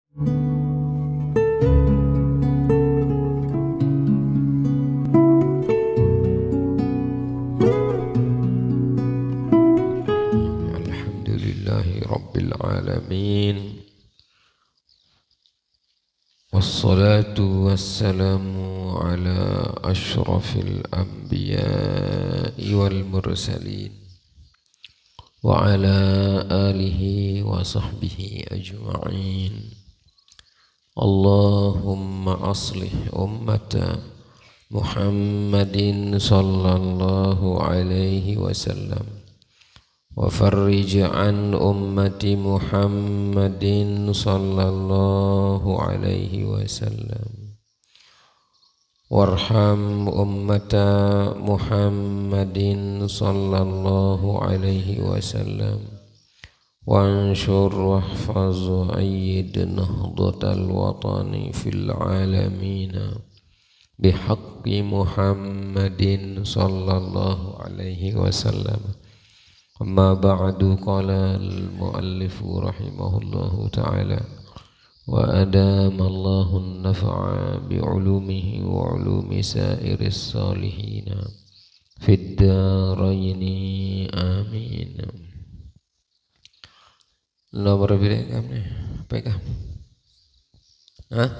Alhamdulillahi Rabbil Alamin. Wassalatu wassalamu ala ashrafil anbiya'i wal mursalin wa ala alihi wa sahbihi ajma'in. Allahumma aslih ummata Muhammadin sallallahu alaihi wasallam wa farrij an ummati Muhammadin sallallahu alaihi wasallam warham ummata Muhammadin sallallahu alaihi wasallam wanshur wahfaz ayyid nahdatal watani fil alamina bihaqqi Muhammadin sallallahu alaihi wasallam. Amma ba'du, qala al-muallifu rahimahullahu ta'ala wa adamallahu an-naf'a bi'ulumihi wa 'ulumi sa'iris salihina fid daraini amin. Nomor berapa kamu? Baik. Hah?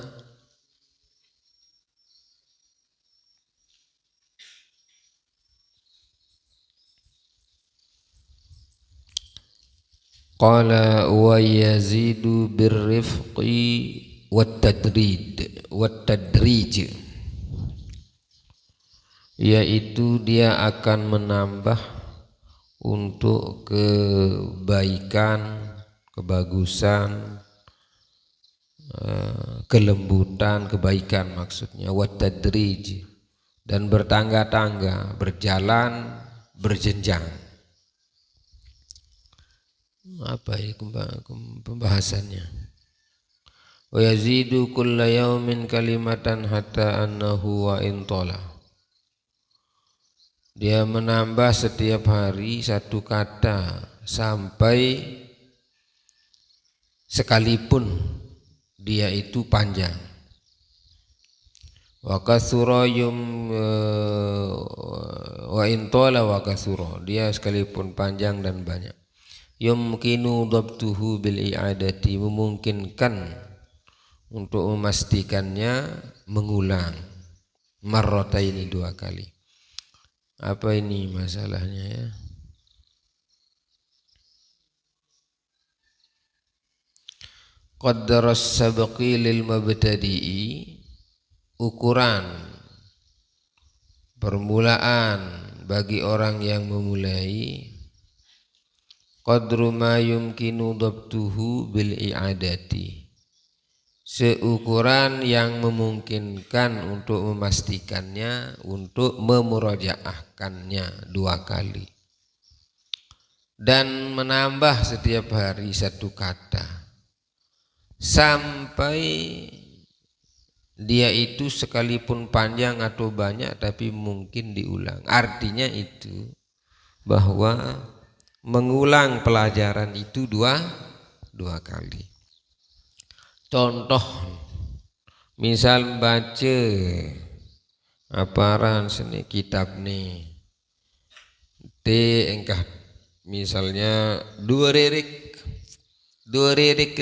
Qala wa yazidu birrifqi wattadrij, yaitu dia akan menambah untuk kebaikan, kebagusan, kelembutan, kebaikan maksudnya, wattadrij, dan bertangga-tangga, berjalan, berjenjang. Apa ini pembahasannya? Wa yazidu kulla yaumin kalimatan hatta annahu wa intola. Dia menambah setiap hari satu kata sampai sekalipun dia itu panjang. Wa kasura wa intola wa kasura, dia sekalipun panjang dan banyak. Yumkinu dhabtuhu bil i'adati, memungkinkan untuk memastikannya mengulang marrataini, dua kali. Apa ini masalahnya ya? Qaddaras sabqi lil mubtadi'i, ukuran permulaan bagi orang yang memulai. Qadru ma yumkinu dhabtuhu bil i'adati, seukuran yang memungkinkan untuk memastikannya, untuk memurajaahkannya dua kali, dan menambah setiap hari satu kata sampai dia itu sekalipun panjang atau banyak tapi mungkin diulang. Artinya itu bahwa mengulang pelajaran itu dua kali. Contoh, misal baca aparan seni kitab nih engkah misalnya dua ririk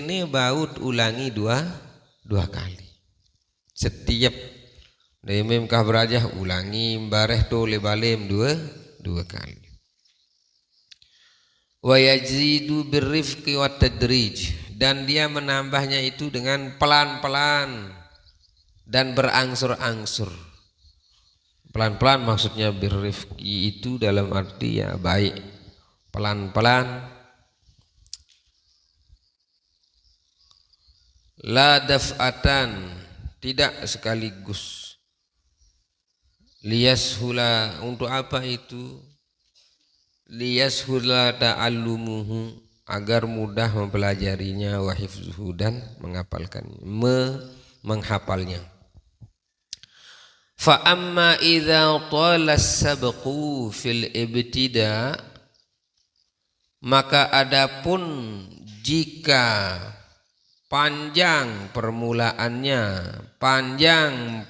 ini baut ulangi dua kali. Setiap demem kah berajah ulangi bareh to lebalem dua kali. Wa yazidu birrifqi wattadrij, dan dia menambahnya itu dengan pelan-pelan dan berangsur-angsur. Pelan-pelan maksudnya birrifqi itu dalam arti ya baik, pelan-pelan, la daf'atan, tidak sekaligus, liyashula, untuk apa itu? Liyashula ta'allumuhu, agar mudah mempelajarinya, wa hifzuhu, dan menghafalnya. Fa amma idza tala sabqu fil ibtida, maka adapun jika panjang permulaannya, panjang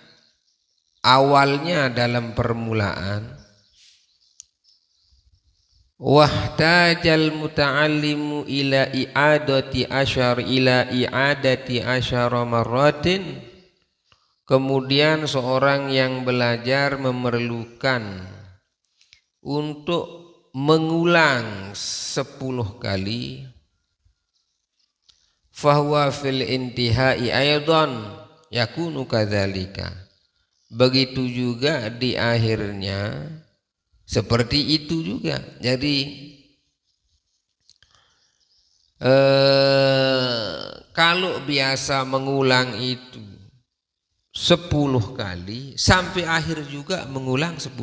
awalnya dalam permulaan. Wahtajal muta'allimu ila i'adati asyara marratin. Kemudian seorang yang belajar memerlukan untuk mengulang 10 kali. Fahuwa fil intihai aydan yakunu kadzalika. Begitu juga di akhirnya seperti itu juga. Jadi kalau biasa mengulang itu 10 kali, sampai akhir juga mengulang 10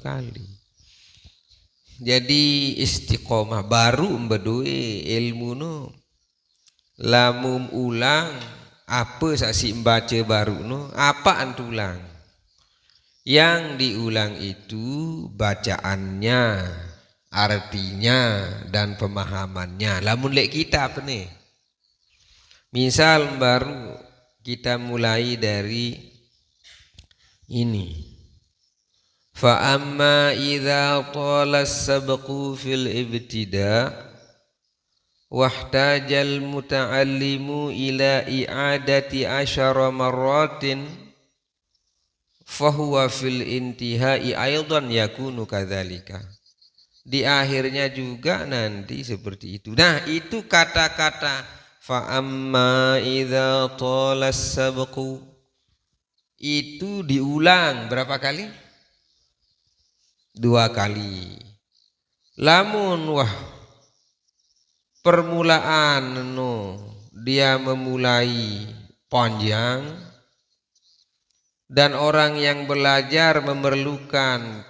kali. Jadi istiqomah baru mbedue ilmu no. Lamun ulang apa saksi membaca baru no, apa antulang? Yang diulang itu bacaannya, artinya dan pemahamannya. Lamun lek kita apa nih? Misal baru kita mulai dari ini. Fa amma idza tala as-sabqu fil ibtida' wahtajal muta'allimu ila i'adati asyara marratin fahuwa fil intihai aydan yakunu kadzalika. Di akhirnya juga nanti seperti itu. Nah, itu kata-kata fa amma idza tala as-sabqu itu diulang berapa kali? 2 kali. Lamun permulaan dia memulai panjang dan orang yang belajar memerlukan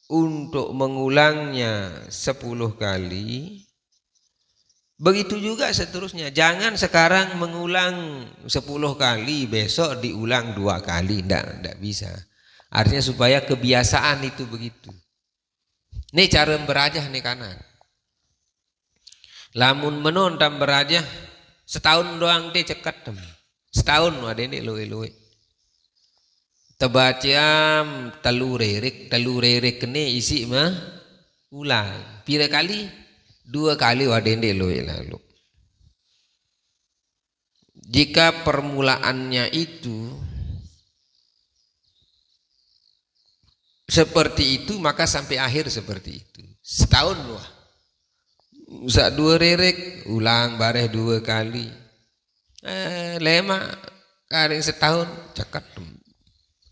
untuk mengulangnya 10 kali, begitu juga seterusnya. Jangan sekarang mengulang 10 kali, besok diulang 2 kali, tidak bisa. Artinya supaya kebiasaan itu begitu. Ini cara berajah nih kanan. Lamun menon tam berajah setahun doang dia cekat tem. Setahun ada ini luwe-luwe. Tebaciam telu rerik kene isi mah ulang. Pira kali? 2 kali wadende luwe lalu. Jika permulaannya itu seperti itu, maka sampai akhir seperti itu. Setahun loh. Usah 2 rerik, ulang bareh 2 kali. Lema karing setahun cekat.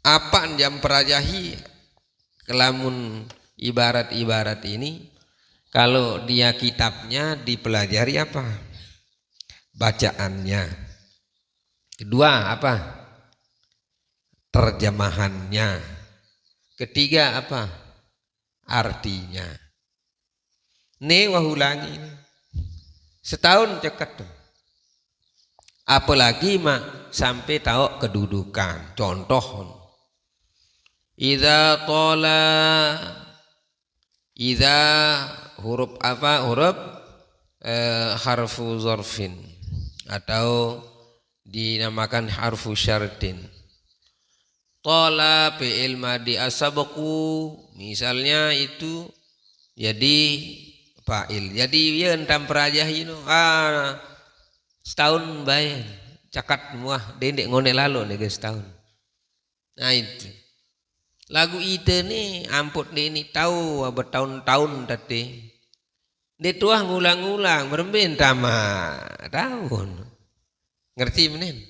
Apa jam perajahi kelamun ibarat-ibarat ini, kalau dia kitabnya dipelajari apa? Bacaannya. Kedua apa? Terjemahannya. Ketiga apa? Artinya. Nih wahulangi. Setahun cekat. Apalagi mak sampai tahu kedudukan. Contoh. Idza huruf apa? Huruf harfu zorfin atau dinamakan harfu syartin. Tola fi'il madi asabaqu misalnya itu jadi fa'il. Jadi ya entam perajah ini setahun bae cakat muah dendek ngone lalu nih setahun. Nah itu. Lagu ite nih amput ini tahu bertahun-tahun tadi. Dia tuah ngulang-ngulang berben tama tahun. Ngerti menen?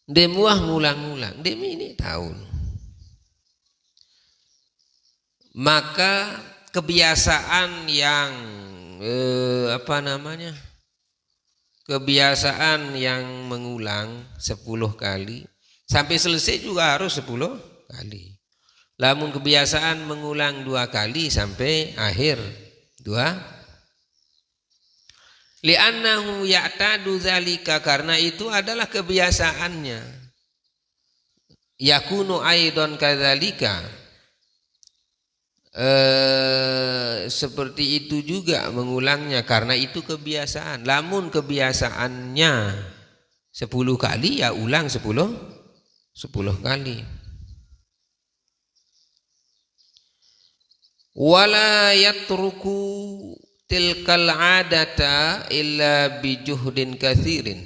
Dia muah ngulang-ngulang, dia ini tahun. Maka kebiasaan yang kebiasaan yang mengulang 10 kali sampai selesai juga harus 10 kali. Lamun kebiasaan mengulang 2 kali sampai akhir 2. Li'annahu ya'tadu dzalika, karena itu adalah kebiasaannya. Yakunu aidan kadzalika, seperti itu juga mengulangnya karena itu kebiasaan. Lamun kebiasaannya 10 kali ya ulang 10 kali. Wala yatruku tilkal adata illa bijuhdin katsirin.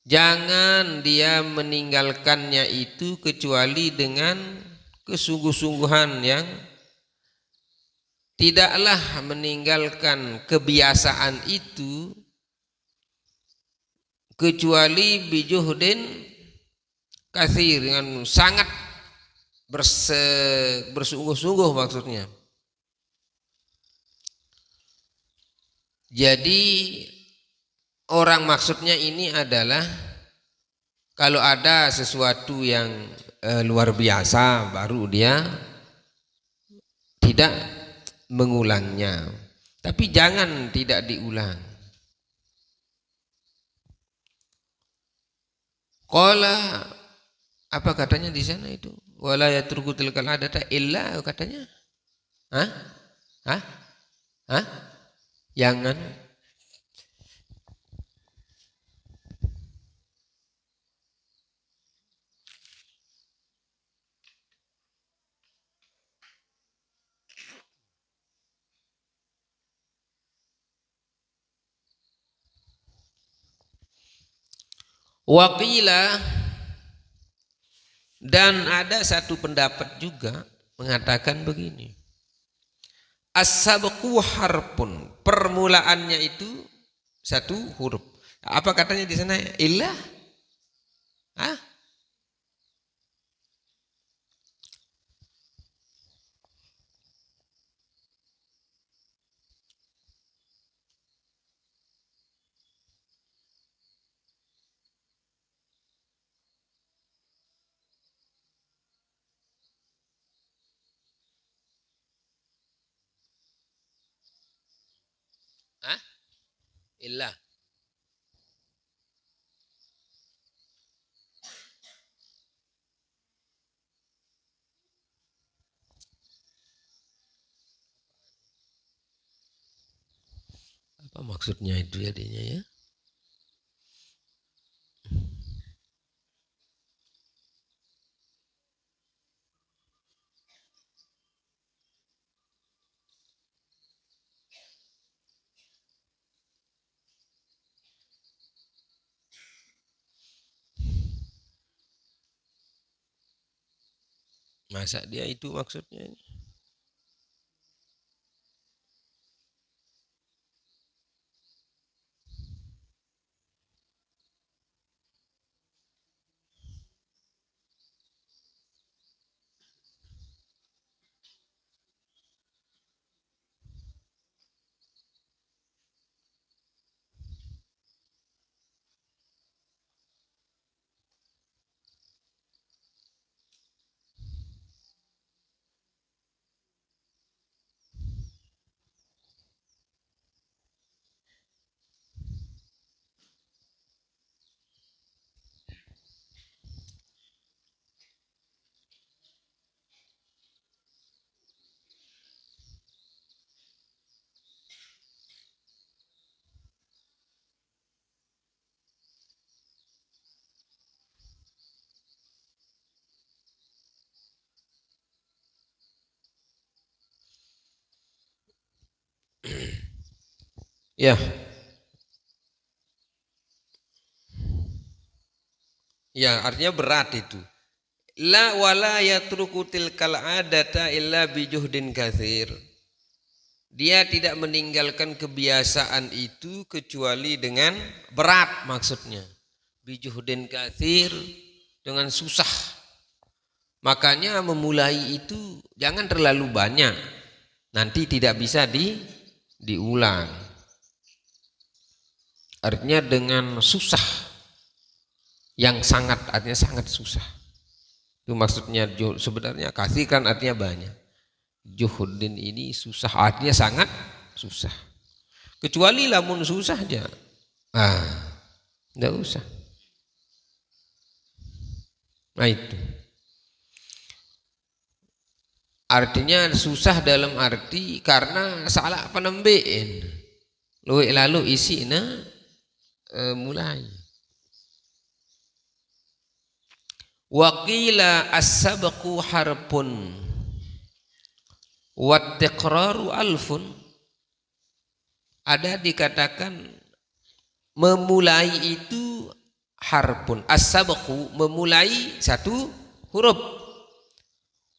Jangan dia meninggalkannya itu kecuali dengan kesungguh-sungguhan yang tidaklah meninggalkan kebiasaan itu kecuali bijuhdin katsir, dengan sangat bersungguh-sungguh maksudnya. Jadi orang maksudnya ini adalah kalau ada sesuatu yang luar biasa baru dia tidak mengulangnya. Tapi jangan tidak diulang. Qala, apa katanya di sana itu? Wala yatruku tilkal adata illa, katanya. Hah? Hah? Hah? Jangan. Waqila, dan ada satu pendapat juga mengatakan begini. As-sabqu harpun, permulaannya itu satu huruf. Apa katanya di sana? Illah? Hah? Hah? Illah. Apa maksudnya itu jadinya ya? Masa dia itu maksudnya? Ya. Ya, artinya berat itu. La wala yatruku tilkal adata illa bijuhdin katsir. Dia tidak meninggalkan kebiasaan itu kecuali dengan berat maksudnya. Bijuhdin katsir, dengan susah. Makanya memulai itu jangan terlalu banyak. Nanti tidak bisa diulang. Artinya dengan susah. Yang sangat, artinya sangat susah. Itu maksudnya sebenarnya kasih kan artinya banyak. Juhudin ini susah, artinya sangat susah. Kecuali lamun susah aja. Enggak usah. Nah itu. Artinya susah dalam arti karena salah penembein. Lalu isi mulai. Waqila as-sabqu harpun wat-tiqraru alfun. Ada dikatakan memulai itu harpun. As-sabqu memulai satu huruf.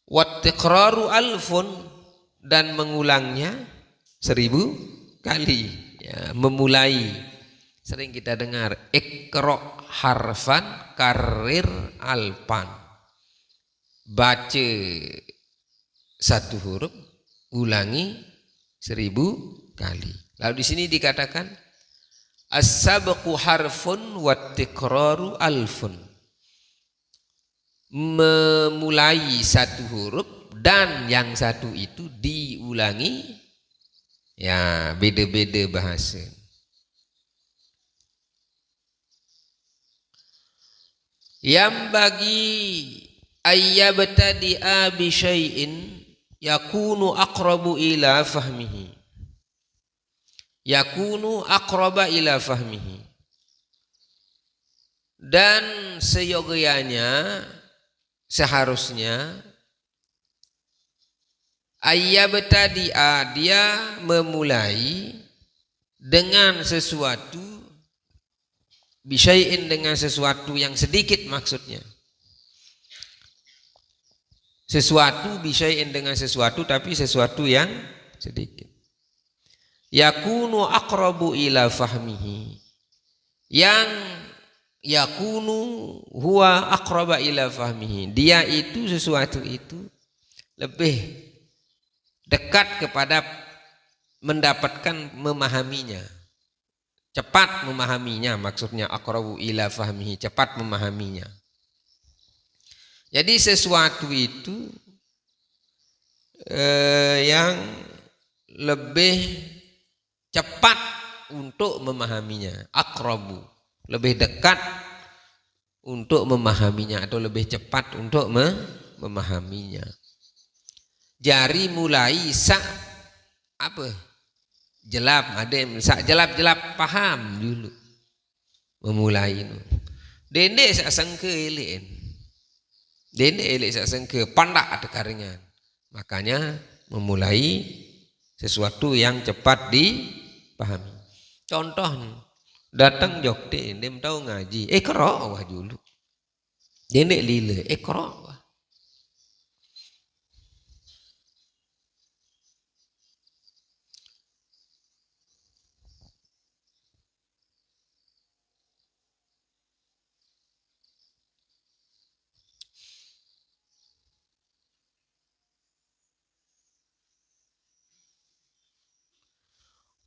Wat-tiqraru alfun dan mengulangnya 1000 kali. Ya, memulai. Sering kita dengar ikra harfan karir alpan. Baca satu huruf, ulangi 1000 kali. Lalu di sini dikatakan as-sabqu harfun wat-tiqraru alfun. Memulai satu huruf dan yang satu itu diulangi. Ya, beda-beda bahasa. Yang bagi ayyabtadi'a bi syai'in yakunu aqrabu ila fahmihi. Yakunu aqraba ila fahmihi. Dan seyogyanya seharusnya ayyabtadi'a dia memulai dengan sesuatu bisyai'in dengan sesuatu yang sedikit maksudnya. Sesuatu bisyai'in dengan sesuatu tapi sesuatu yang sedikit. Yakunu aqrabu ila fahmihi. Yang yakunu huwa aqraba ila fahmihi. Dia itu sesuatu itu lebih dekat kepada mendapatkan memahaminya. Cepat memahaminya, maksudnya aqrabu ila fahmihi, cepat memahaminya. Jadi sesuatu itu yang lebih cepat untuk memahaminya, aqrabu, lebih dekat untuk memahaminya atau lebih cepat untuk memahaminya. Jari mulai apa? Jelap, ada yang jelap paham dulu memulai itu. Dendek sak sangka elek. Dendek elek sak sangka pandak ada karingan. Makanya memulai sesuatu yang cepat dipahami. Contoh datang jokte dem tahu ngaji, ikra wah dulu. Dendek lila, ikra wah.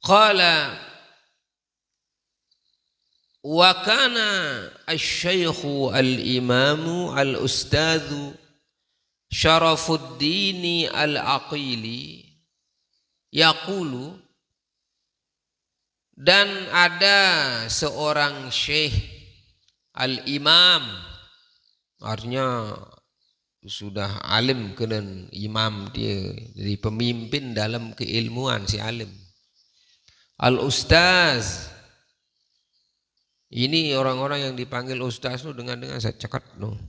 Qala wa kana asy-syaikhu al-imamu al-ustadzu Syarafuddin al-Aqili yaqulu, dan ada seorang syekh al-imam, artinya sudah alim kena imam dia, jadi pemimpin dalam keilmuan si alim. Al-ustaz, ini orang-orang yang dipanggil ustaz itu dengan saya cekat no.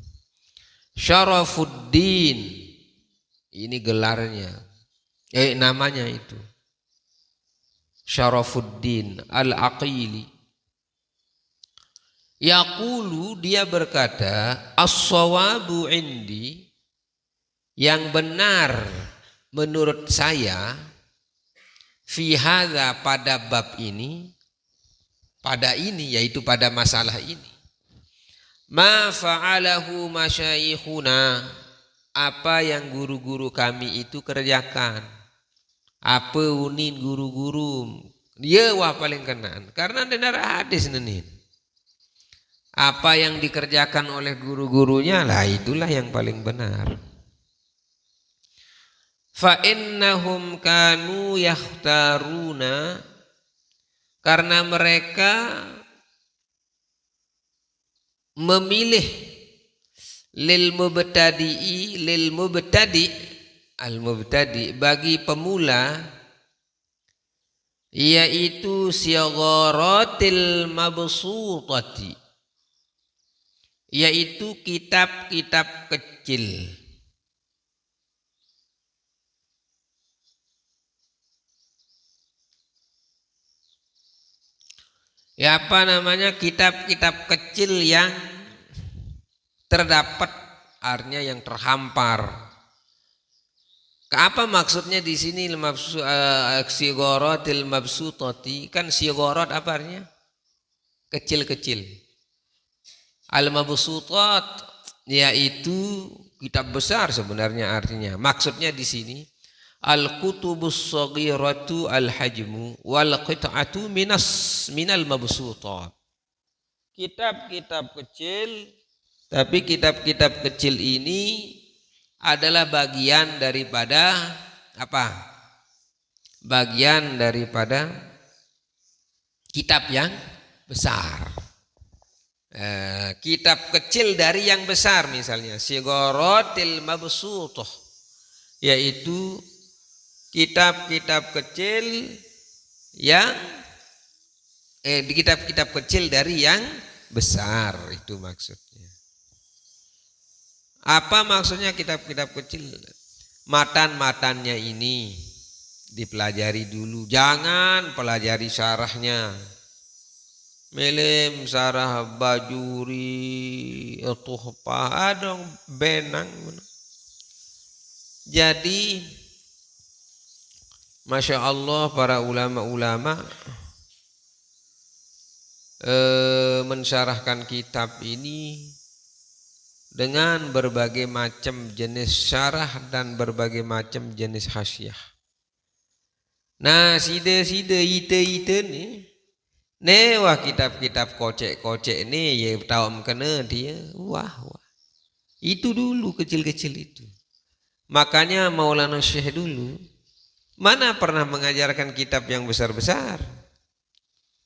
Syarafuddin, ini gelarnya, namanya itu. Syarafuddin al-Aqili. Yaqulu, dia berkata, as-sawabu indi, yang benar menurut saya, fi hadza, pada bab ini, pada ini yaitu pada masalah ini, ma fa'alahu masyayikhuna, apa yang guru-guru kami itu kerjakan, apa unin guru-guru dia wah paling kenaan karena dengar hadis nenin. Apa yang dikerjakan oleh guru-gurunya lah itulah yang paling benar. Fa innahum kanu yakhtaruna, karena mereka memilih lil mubtadi al-mubtadi bagi pemula yaitu sigharatil mabsutati, yaitu kitab-kitab kecil. Ya apa namanya, kitab-kitab kecil yang terdapat, artinya yang terhampar. Apa maksudnya di sini sigharatil mabsutati? Kan sigharat apa artinya? Kecil-kecil. Al-mabsutat yaitu kitab besar sebenarnya artinya. Maksudnya di sini al-kutubus shaghiratu al-hajmu wal qit'atu minal mabsutat. Kitab-kitab kecil, tapi kitab-kitab kecil ini adalah bagian daripada apa? Bagian daripada kitab yang besar. Kitab kecil dari yang besar, misalnya sigharatil mabsutah, yaitu kitab-kitab kecil yang di kitab-kitab kecil dari yang besar, itu maksudnya. Apa maksudnya kitab-kitab kecil? Matan-matannya ini dipelajari dulu, jangan pelajari syarahnya. Melim sarah bajuri tuhpah ada benang. Jadi Masya Allah para ulama-ulama mensyarahkan kitab ini dengan berbagai macam jenis syarah dan berbagai macam jenis hasyiah. Nah sida-sida ite-ite nih, wah kitab-kitab kocek-kocek ini ya tahu kena dia, wah. Itu dulu kecil-kecil itu. Makanya Maulana Syekh dulu mana pernah mengajarkan kitab yang besar-besar.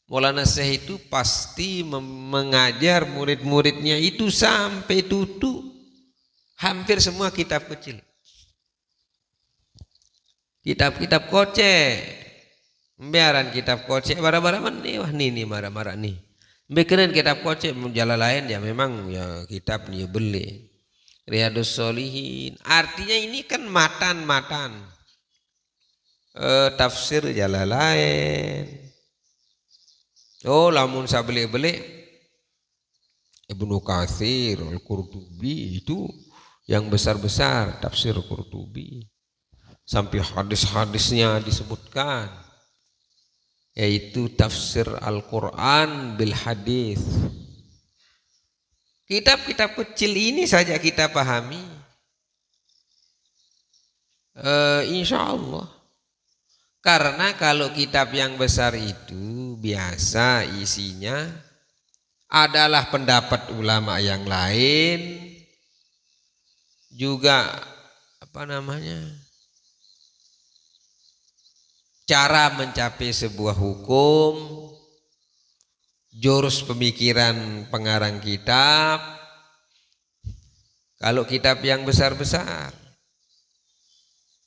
Maulana Syekh itu pasti mengajar murid-muridnya itu sampai tutup hampir semua kitab kecil. Kitab-kitab kocek. Biaran kitab kocek bara-bara nih, wah nih marah-marah nih. Bekenan kitab kocek jalan lain ya memang ya kitab nih beli. Riyadus Sholihin. Artinya ini kan matan-matan. Tafsir jalan lain. Oh lamun saya beli-beli Ibnu Katsir, Al-Qurtubi itu yang besar-besar tafsir Qurtubi. Sampai hadis-hadisnya disebutkan. Yaitu tafsir Al-Quran bil hadis. Kitab-kitab kecil ini saja kita pahami, insya Allah. Karena kalau kitab yang besar itu biasa isinya adalah pendapat ulama yang lain, juga apa namanya, cara mencapai sebuah hukum, jurus pemikiran pengarang kitab. Kalau kitab yang besar-besar.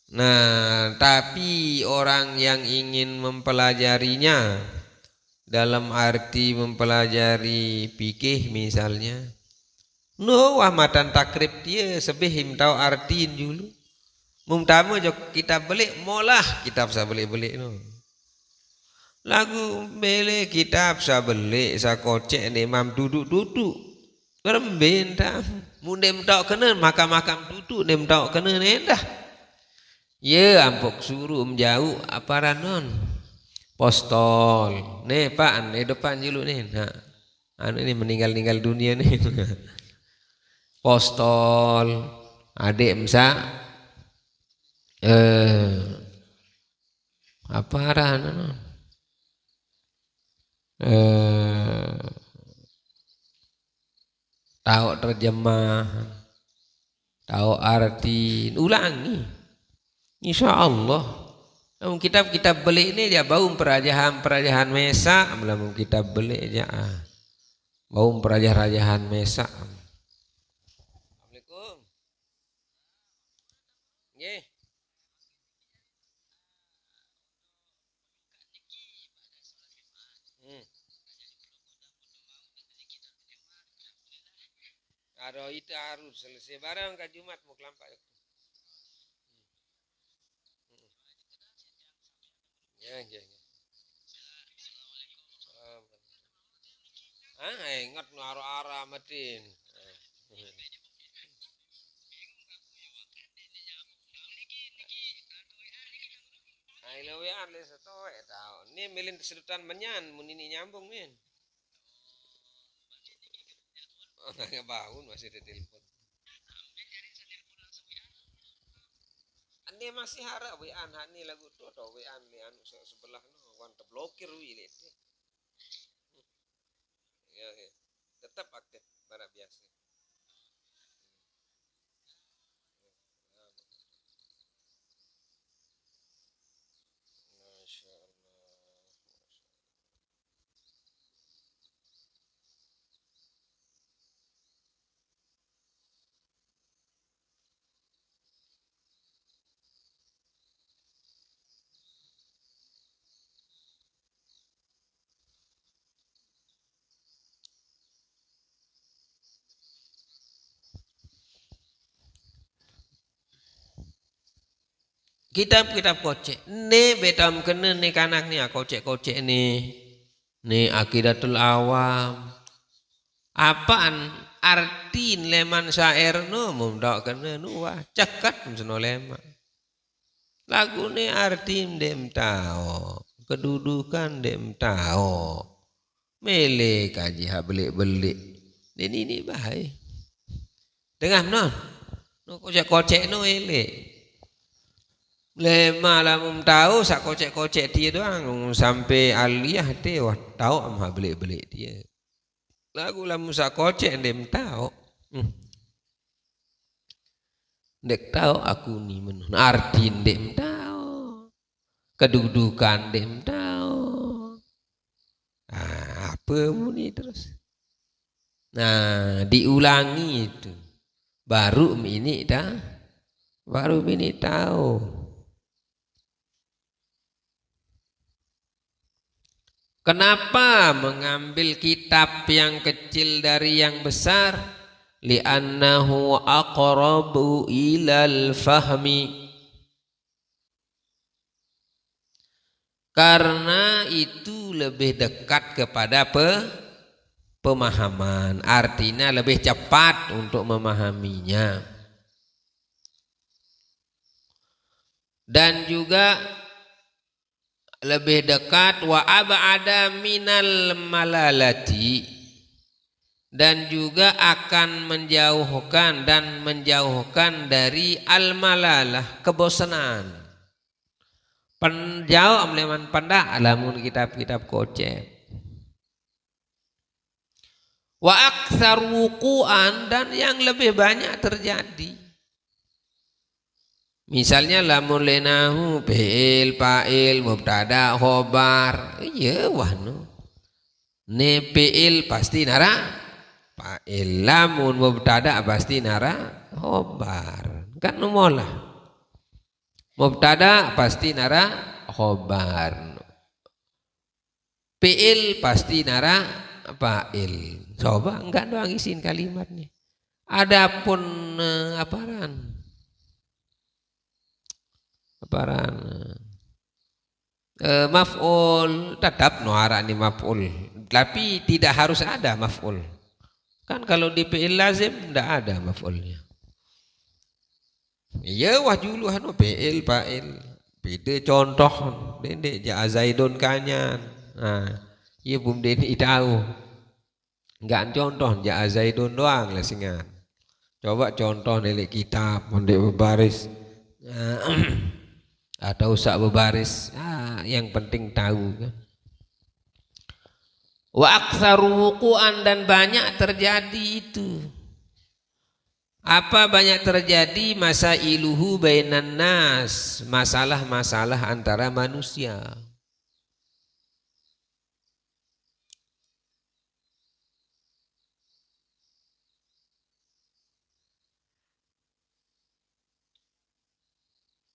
Nah, tapi orang yang ingin mempelajarinya dalam arti mempelajari fikih misalnya, wah matan takrib dia sebehim tahu artiin dulu. Mumtamu jok kitab beli molah kitab saya beli no. Lagu beli kitab saya beli saya kocek ni mam duduk berembin tam mundem tak kena makam duduk nem tak kena nendah. Ya ampuk suruh menjauh apa ranon postol nih pak nih depan dulu nih. Nah anu ini meninggal dunia nih. Postol adik msa apa arahnya tahu terjemah, tahu arti, ulangi insya Allah. Kitab-kitab beli ini dia bau perajahan Mesa, belum kitab beli aja bau perajahan Mesa. Assalamualaikum. Nggih. Ada itu harus selesai barang ke Jumat mau kelampak. Ya, ya, ya. Ingat nu ara matin. Ai lawean le satoe tau. Ni milin sedutan menyan mun ini nyambung min. Oh, nggak bangun masih ada telepon. Ane masih harap WA-an hani lagu tu atau WA-an ni anu sebelah no wan terblokir wi le. Ya, ya. Tetap aktif pada biasa. Masya Allah. Kitab-kitab kocek. Ni betam kena ni kanak ni kocek-kocek ni. Ni Aqidatul Awam. Apaan arti leman syair no mundak kena nu wah cekat seno leman. Lagu ni arti dem tahu, kedudukan dem tahu. Mele kaji ha belik-belik. Ini bahaya. Dengar non. No kocek-kocek no elek. Lema lah tahu sak kocek-kocek dia doang sampai aliyah dia wah tahu amha belik-belik dia. Lagu lah sak kocek dem tahu. Dek tahu aku ni menun artin dem tahu. Kedudukan dem tahu. Apa muni terus. Nah, diulangi itu. Baru ini dah. Baru ini tahu. Kenapa mengambil kitab yang kecil dari yang besar? Li'annahu aqrabu ilal fahmi. Karena itu lebih dekat kepada pemahaman. Artinya lebih cepat untuk memahaminya. Dan juga lebih dekat wa ab'ada minal malalati, dan juga akan menjauhkan dari al-malalah, kebosanan. Penjauh amleman pandak alamun kitab-kitab kocek. Wa aktsar wuqu'an, dan yang lebih banyak terjadi. Misalnya lamun lenahu fi'il fa'il mubtada khobar. Iya wah no. Ne fi'il pasti nara fa'il, lamun mubtada pasti nara khobar. Kan numolah. Mubtada pasti nara khobar. Fi'il pasti nara fa'il. Coba enggak doang isin kalimatnya. Adapun aparan maf'ul tetap nuarani maf'ul, tapi tidak harus ada maf'ul. Kan kalau di fi'il lazim tidak ada maf'ulnya. Iya wah julu anu fi'il fa'il. Beda contoh dendek ja zaidun kanyan. Nah, iya bum deni tahu. Enggak contoh ja zaidun doang lesingan. Coba contoh nelik kitab mondek berbaris. Atau sak berbaris, yang penting tahu kan. Wa aktsaru wuqu'an, dan banyak terjadi itu. Apa banyak terjadi? Masailuhu bainan nas, masalah-masalah antara manusia.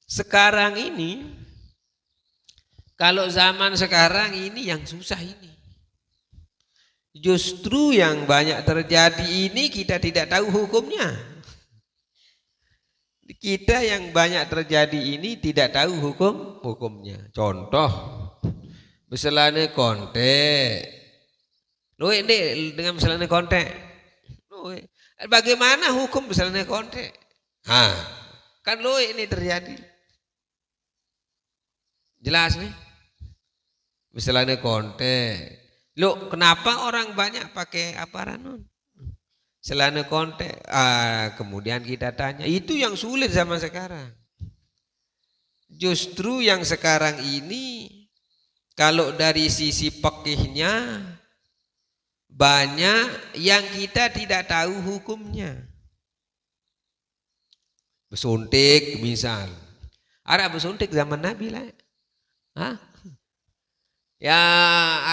Sekarang ini, kalau zaman sekarang ini yang susah ini. Justru yang banyak terjadi ini kita tidak tahu hukumnya. Kita yang banyak terjadi ini tidak tahu hukumnya. Contoh, misalnya kontek. Loh ini dengan misalnya kontek. Loh, bagaimana hukum misalnya kontek? Kan loh ini terjadi. Jelas nih. Misalnya kontek. Loh kenapa orang banyak pakai apa ranun? Selana kontek, kemudian kita tanya, itu yang sulit zaman sekarang. Justru yang sekarang ini, kalau dari sisi fikihnya, banyak yang kita tidak tahu hukumnya. Besuntik misal, ada besuntik zaman Nabi lah. Hah? Ya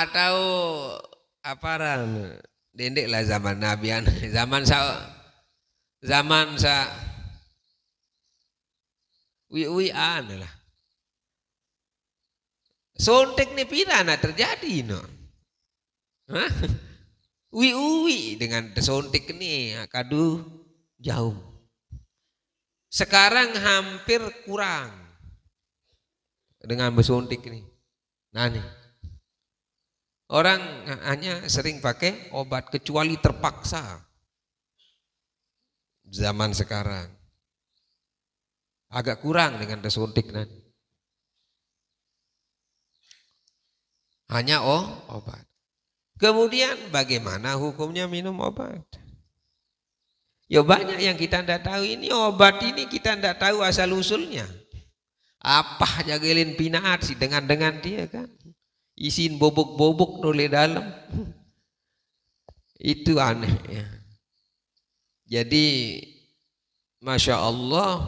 atau apa ran? Dendek lah zaman Nabi, zaman sa wi-wian lah. Sontek nih pidana terjadi no. Wi-wi dengan sontek nih kadu jauh. Sekarang hampir kurang dengan besuntik nih. Nah nih. Orang hanya sering pakai obat kecuali terpaksa. Zaman sekarang agak kurang dengan disuntik nanti. Hanya obat. Kemudian bagaimana hukumnya minum obat? Ya banyak yang kita tidak tahu, ini obat ini kita tidak tahu asal usulnya. Apa jagelin pinaat sih dengan dia kan? Isin bobok-bobok oleh dalam. Itu aneh ya. Jadi Masya Allah,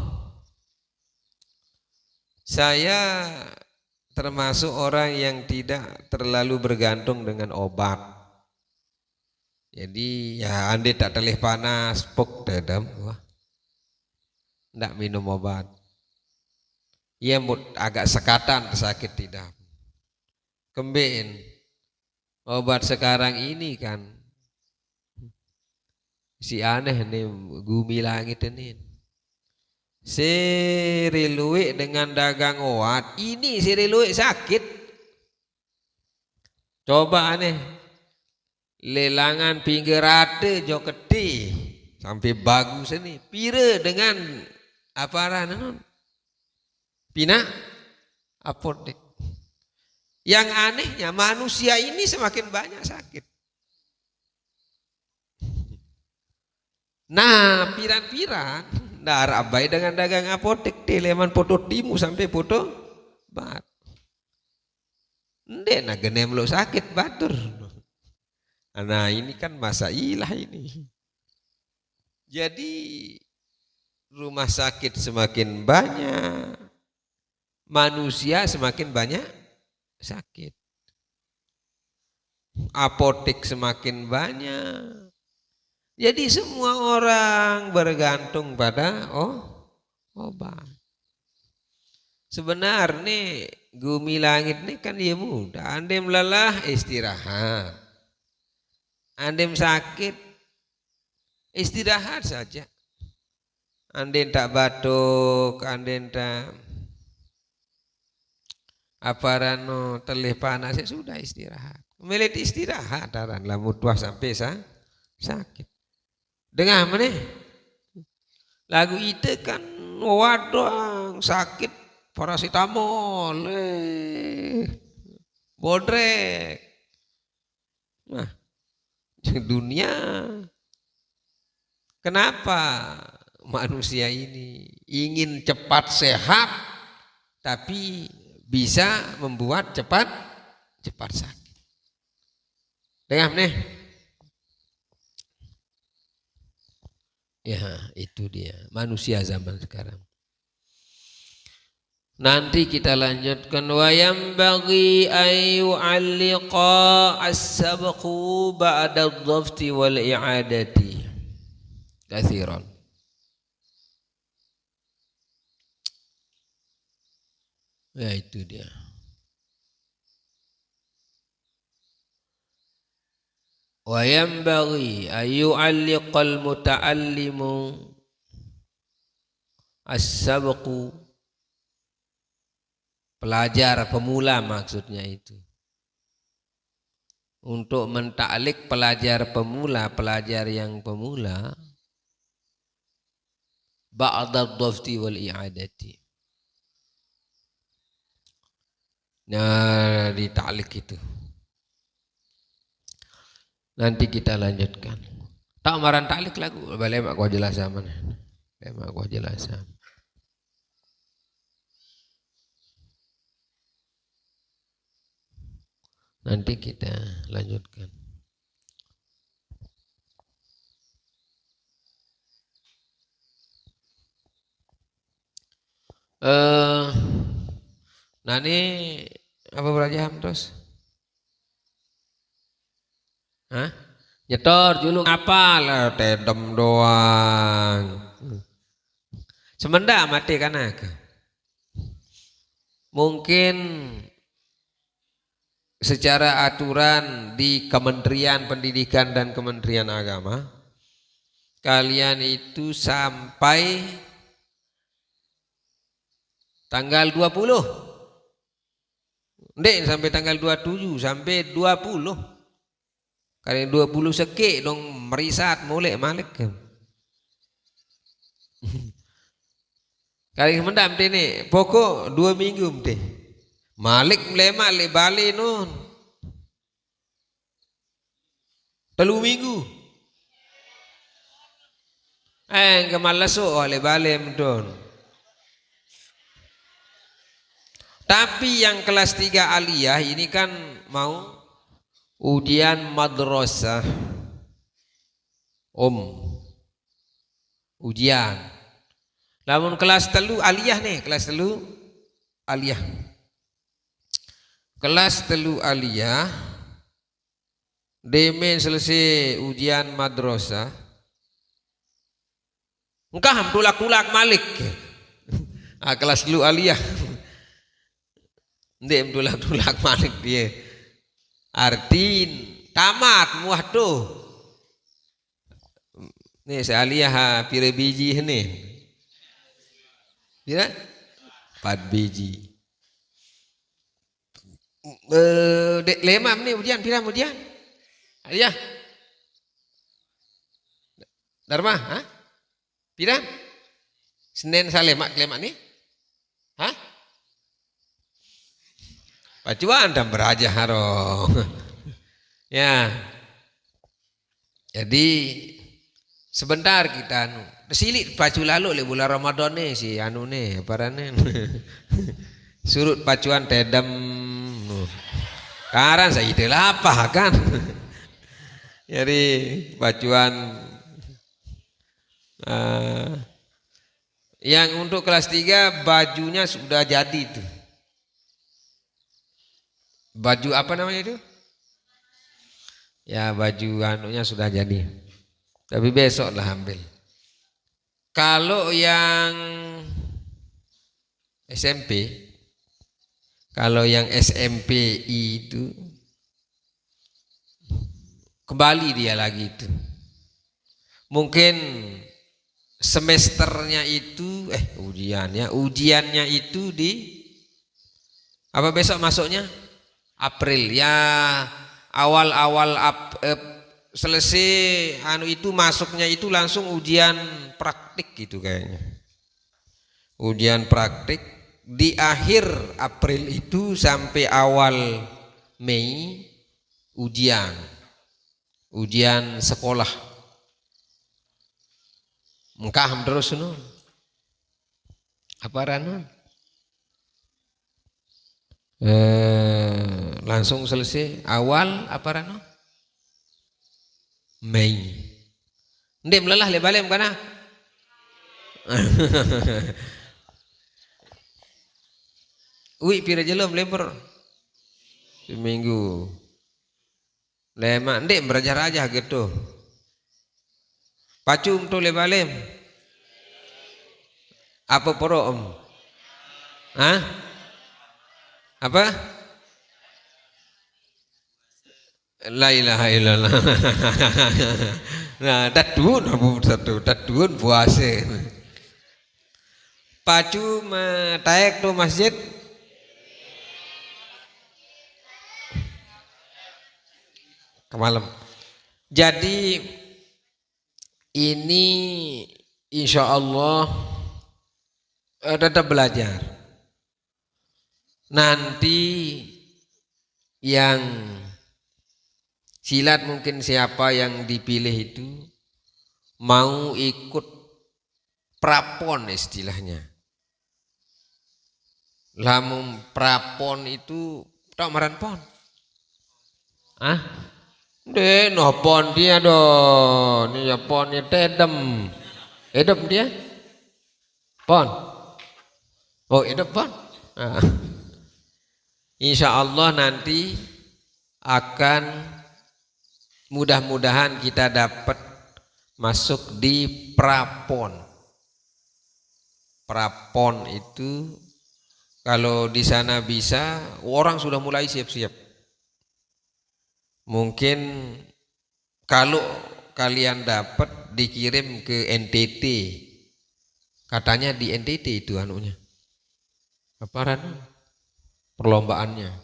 saya termasuk orang yang tidak terlalu bergantung dengan obat. Jadi ya andai tak telih panas, pok dedam, wah, tidak minum obat. Ia agak sekatan sakit tidak. Kembeen obat sekarang ini kan si aneh nih gumi langit ini. Siriluik dengan dagang obat ini siriluik sakit. Coba aneh lelangan pinggir rate joketi sampai bagus ini pira dengan apa ranan pina apotek. Yang anehnya manusia ini semakin banyak sakit. Nah piran-piran darah abai dengan dagang apotek teleman foto timu sampai foto bat. Ndek na genem lo sakit batur. Nah ini kan masa ilah ini. Jadi rumah sakit semakin banyak, manusia semakin banyak sakit. Apotek semakin banyak. Jadi semua orang bergantung pada obat. Sebenarnya gumi langit ini kan dia mudah. Andem lelah istirahat. Andem sakit istirahat saja. Andem tak batuk, andem tak aparano telih panas ya sudah istirahat. Milit istirahat daran lamun tuah sampai sakit. Dengar mana? Lagu itu kan waduh sakit paracetamol, bodrek. Nah, dunia kenapa manusia ini ingin cepat sehat tapi bisa membuat cepat sakit. Dengar nih? Ya itu dia manusia zaman sekarang. Nanti kita lanjutkan wayam bagi ayu alliqa as-sabqu ba'da ad-dhafti wal i'adati kathiran. Ya itu dia. Wa yanbaghi ayyu'alliqal muta'allimu as-sabqu, pelajar pemula maksudnya itu. Untuk mentaklik pelajar pemula, pelajar yang pemula, ba'da dhafti wal i'adati. Nah, di taklik itu. Nanti kita lanjutkan. Tak maran taklik lagu, balik mak kau jelasan mana. Mak kau jelasan. Nanti kita lanjutkan. Nah ini apa berajam terus? Hah? Nyetor julung apa lah, tedem doang. Semenda mati kan aku. Mungkin secara aturan di Kementerian Pendidikan dan Kementerian Agama, kalian itu sampai tanggal 20. Ndek sampai tanggal 27, sampai 20. Kalian 20 sekik dong merisat mulai malik. Kalian mendam ini pokok 2 minggu mte. Malik melemak le balik nun 3 minggu. Kemalasuk le balik mdon. Tapi yang kelas 3 aliyah ini kan mau ujian madrasah ujian. Namun kelas 3 aliyah nih, kelas 3 aliyah. Kelas 3 aliyah demen selesai ujian madrasah. Engkah tulak-tulak malik. Kelas 3 aliyah. Ndek tulak-tulak malik dia. Artin tamat muah tuh. Nih sealiyah pira biji nih. Pira? 4 biji. Dek lemam nih ujian, pira ujian? Aliyah. Dharma, hah? Pira? Senin salemak lemak nih? Hah? Pacuan dan beraja haro. Ya. Jadi sebentar kita silik pacu lalu le bulan Ramadan nih si anu nih parane. Surut pacuan tedem. Karan saya ide apa kan? Jadi pacuan yang untuk kelas 3 bajunya sudah jadi tuh. Baju apa namanya itu? Ya baju anunya sudah jadi. Tapi besok lah ambil. Kalau yang SMP, kalau yang SMP itu kembali dia lagi itu. Mungkin semesternya itu ujiannya itu di apa besok masuknya? April ya, awal-awal selesai anu itu masuknya itu langsung ujian praktik gitu kayaknya. Ujian praktik di akhir April itu sampai awal Mei ujian sekolah. Engkah terus nun. Apa ranun? Langsung selesai awal apa rano? Mei. Ndek melelah le balik kana. Ui pira jelom lemper. Seminggu. Lemak ndek beraja-raja gitu. Pacung tu le balem. Apa poro om? Hah? Apa? La ilaha illallah. Nah, tadun puasa. Pacu taek tu masjid ke malam. Jadi ini insya Allah tetap belajar. Nanti yang silat mungkin siapa yang dipilih itu mau ikut prapon istilahnya. Lamun prapon itu tak maran pon. Ah? Deh, no pon dia do. Ni ya ponnya tedem. Edep dia? Pon. Oh, edep pon. Ah. Insya Allah nanti akan mudah-mudahan kita dapat masuk di prapon. Prapon itu kalau di sana bisa, orang sudah mulai siap-siap. Mungkin kalau kalian dapat dikirim ke NTT, katanya di NTT itu anunya, apa perlombaannya,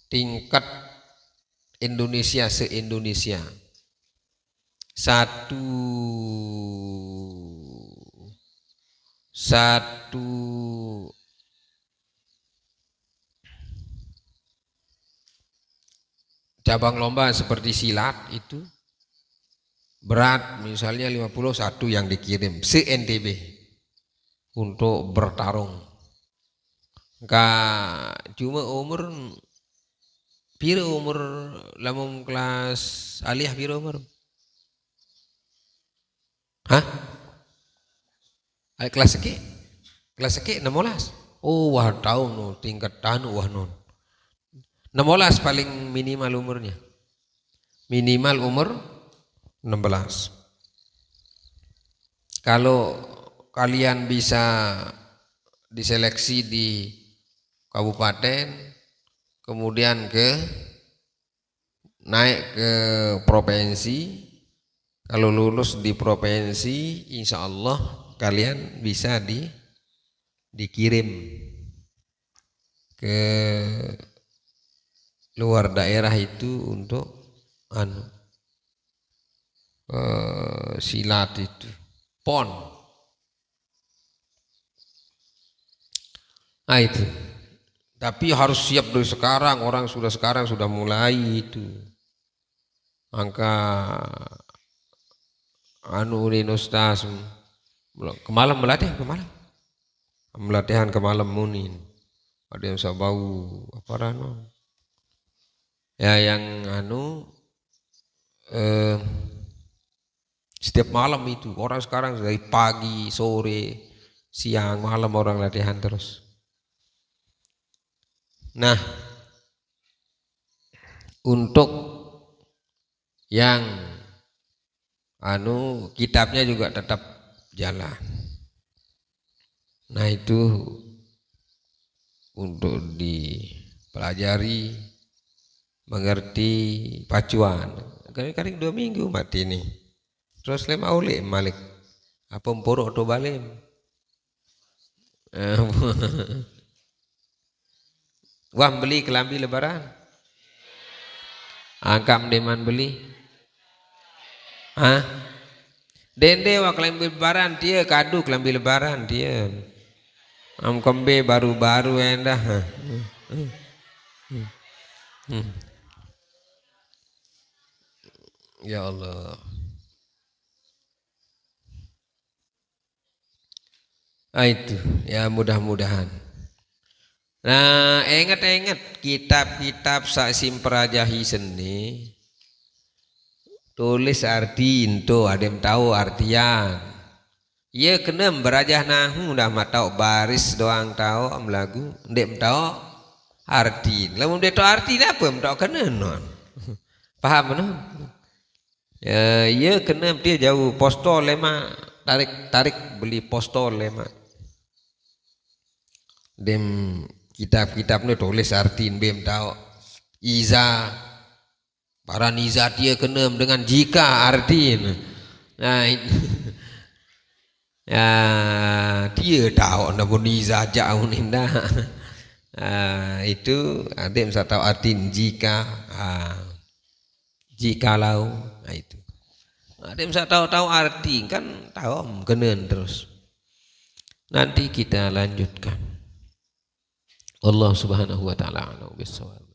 tingkat Indonesia se-Indonesia. Satu cabang lomba seperti silat itu berat misalnya 51 yang dikirim se-NTB untuk bertarung. Enggak cuma umur lamun kelas aliyah piro umur? Hah? Kelas seki? Kelas seki 16. Oh, wah tahun no, tingkat tanu wah non. 16 paling minimal umurnya. Minimal umur 16. Kalau kalian bisa diseleksi di kabupaten, kemudian naik ke provinsi, kalau lulus di provinsi, insya Allah kalian bisa dikirim ke luar daerah itu untuk silat itu pon. Nah itu, tapi harus siap dari sekarang. Orang sekarang sudah mulai itu angka Ustaz kemalam melatihan kemalam munin ada yang sabau apa rano ya yang setiap malam itu orang sekarang dari pagi sore siang malam orang latihan terus. Nah untuk yang kitabnya juga tetap jalan. Nah itu untuk dipelajari, mengerti pacuan. Kadang-kadang 2 minggu mati nih. Terus lem aule malik. Apa mporo atau balem? Wah beli kelambi lebaran. Angkam deman beli. Hah? Dende wa kelambi lebaran dia kadu kelambi lebaran dia. Kembe baru-baru endah. Ya Allah. Itu ya mudah-mudahan. Nah ingat kitab-kitab sak simperajahi seni tulis arti itu ada yang tahu artian. Ya kena berajah nahu dah matau baris doang tahu am lagu ndek tahu arti. Lamun ndek tahu arti apa tahu kena non. Paham non? Ya kena dia jauh postol lema tarik beli postol lema. Dem kitab-kitabnya tulis arti bem tahu iza Para nizat dia kenem dengan jika artinya. Nah, ya, dia tahu namun nizat jauh ninda. Itu adik bisa tahu artin jika, jikalau, itu. Adik bisa tahu arti kan tahu kenen terus. Nanti kita lanjutkan. Allah Subhanahu wa taala a'lam bissawab.